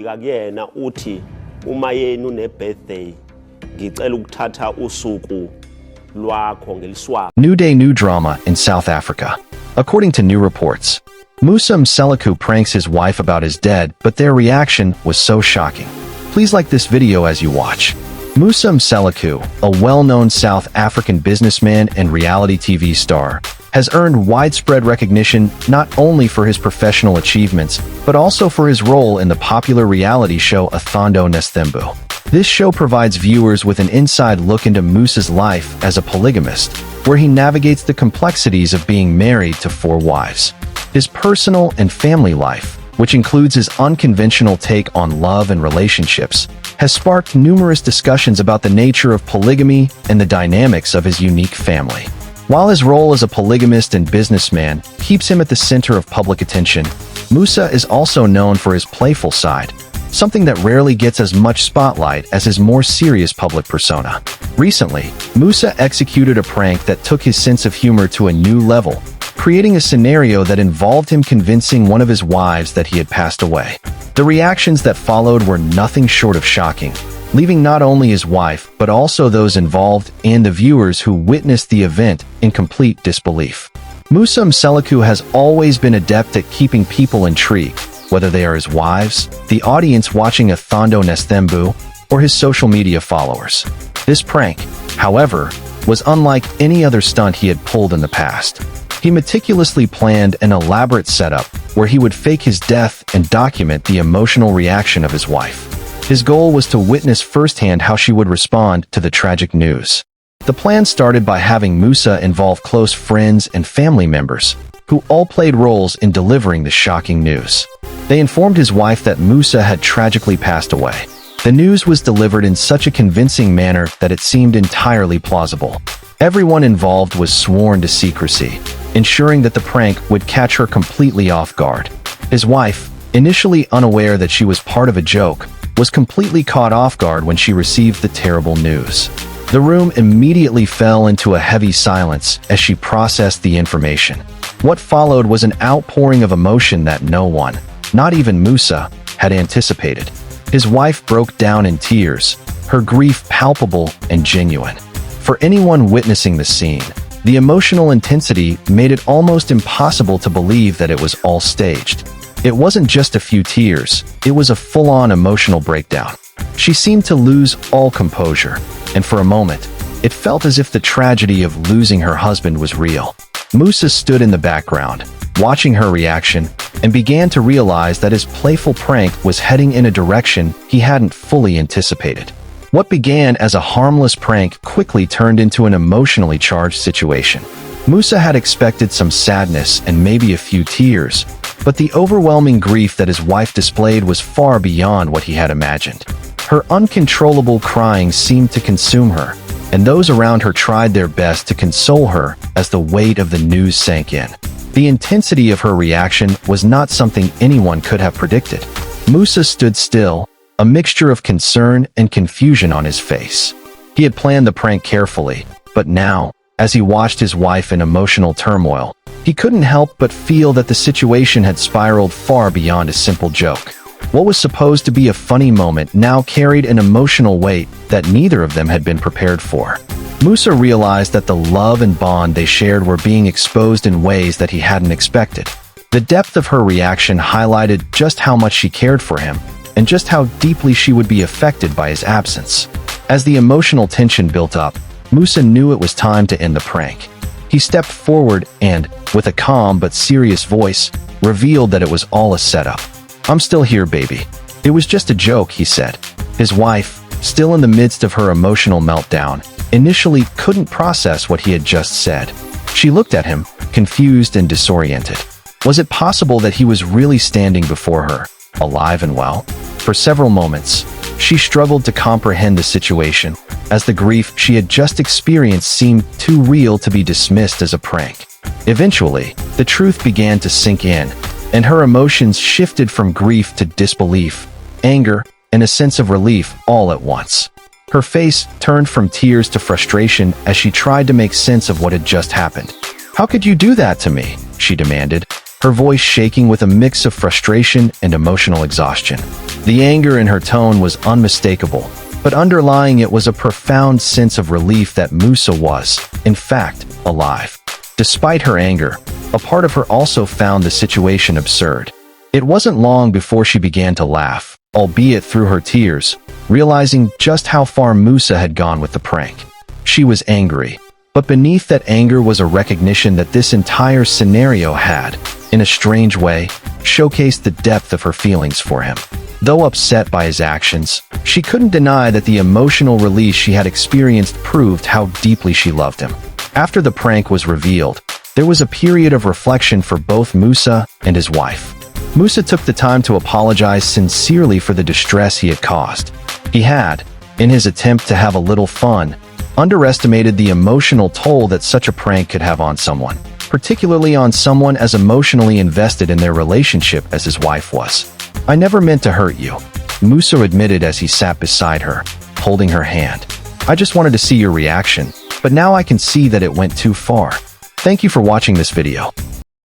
Kuyena uthi uma yenu ne-birthday ngicela ukuthatha usuku lwakho ngeliswapha. New day, new drama in South Africa. According to new reports, Musa Mseleku pranks his wife about his dead, but their reaction was so shocking. Please like this video as you watch. Musa Mseleku, a well-known South African businessman and reality TV star, has earned widespread recognition not only for his professional achievements, but also for his role in the popular reality show Athando Nesthembu. This show provides viewers with an inside look into Musa's life as a polygamist, where he navigates the complexities of being married to 4 wives. His personal and family life, which includes his unconventional take on love and relationships, has sparked numerous discussions about the nature of polygamy and the dynamics of his unique family. While his role as a polygamist and businessman keeps him at the center of public attention, Musa is also known for his playful side, something that rarely gets as much spotlight as his more serious public persona. Recently, Musa executed a prank that took his sense of humor to a new level, creating a scenario that involved him convincing one of his wives that he had passed away. The reactions that followed were nothing short of shocking, leaving not only his wife but also those involved and the viewers who witnessed the event in complete disbelief. Musa Mseleku has always been adept at keeping people intrigued, whether they are his wives, the audience watching Athando Nesthembu, or his social media followers. This prank, however, was unlike any other stunt he had pulled in the past. He meticulously planned an elaborate setup where he would fake his death and document the emotional reaction of his wife. His goal was to witness firsthand how she would respond to the tragic news. The plan started by having Musa involve close friends and family members, who all played roles in delivering the shocking news. They informed his wife that Musa had tragically passed away. The news was delivered in such a convincing manner that it seemed entirely plausible. Everyone involved was sworn to secrecy, ensuring that the prank would catch her completely off guard. His wife, initially unaware that she was part of a joke, was completely caught off guard when she received the terrible news. The room immediately fell into a heavy silence as she processed the information. What followed was an outpouring of emotion that no one, not even Musa, had anticipated. His wife broke down in tears, her grief palpable and genuine. For anyone witnessing the scene, the emotional intensity made it almost impossible to believe that it was all staged. It wasn't just a few tears, it was a full-on emotional breakdown. She seemed to lose all composure, and for a moment, it felt as if the tragedy of losing her husband was real. Musa stood in the background, watching her reaction, and began to realize that his playful prank was heading in a direction he hadn't fully anticipated. What began as a harmless prank quickly turned into an emotionally charged situation. Musa had expected some sadness and maybe a few tears, but the overwhelming grief that his wife displayed was far beyond what he had imagined. Her uncontrollable crying seemed to consume her, and those around her tried their best to console her as the weight of the news sank in. The intensity of her reaction was not something anyone could have predicted. Musa stood still, a mixture of concern and confusion on his face. He had planned the prank carefully, but now, as he watched his wife in emotional turmoil, he couldn't help but feel that the situation had spiraled far beyond a simple joke. What was supposed to be a funny moment now carried an emotional weight that neither of them had been prepared for. Musa realized that the love and bond they shared were being exposed in ways that he hadn't expected. The depth of her reaction highlighted just how much she cared for him, and just how deeply she would be affected by his absence. As the emotional tension built up, Musa knew it was time to end the prank. He stepped forward and, with a calm but serious voice, revealed that it was all a setup. "I'm still here, baby. It was just a joke," he said. His wife, still in the midst of her emotional meltdown, initially couldn't process what he had just said. She looked at him, confused and disoriented. Was it possible that he was really standing before her, alive and well? For several moments, she struggled to comprehend the situation, as the grief she had just experienced seemed too real to be dismissed as a prank. Eventually, the truth began to sink in, and her emotions shifted from grief to disbelief, anger, and a sense of relief all at once. Her face turned from tears to frustration as she tried to make sense of what had just happened. "How could you do that to me?" she demanded, her voice shaking with a mix of frustration and emotional exhaustion. The anger in her tone was unmistakable, but underlying it was a profound sense of relief that Musa was, in fact, alive. Despite her anger, a part of her also found the situation absurd. It wasn't long before she began to laugh, albeit through her tears, realizing just how far Musa had gone with the prank. She was angry, but beneath that anger was a recognition that this entire scenario had, in a strange way, showcased the depth of her feelings for him. Though upset by his actions, she couldn't deny that the emotional release she had experienced proved how deeply she loved him. After the prank was revealed, there was a period of reflection for both Musa and his wife. Musa took the time to apologize sincerely for the distress he had caused. He had, in his attempt to have a little fun, underestimated the emotional toll that such a prank could have on someone, particularly on someone as emotionally invested in their relationship as his wife was. "I never meant to hurt you," Musa admitted as he sat beside her, holding her hand. "I just wanted to see your reaction, but now I can see that it went too far. Thank you for watching this video.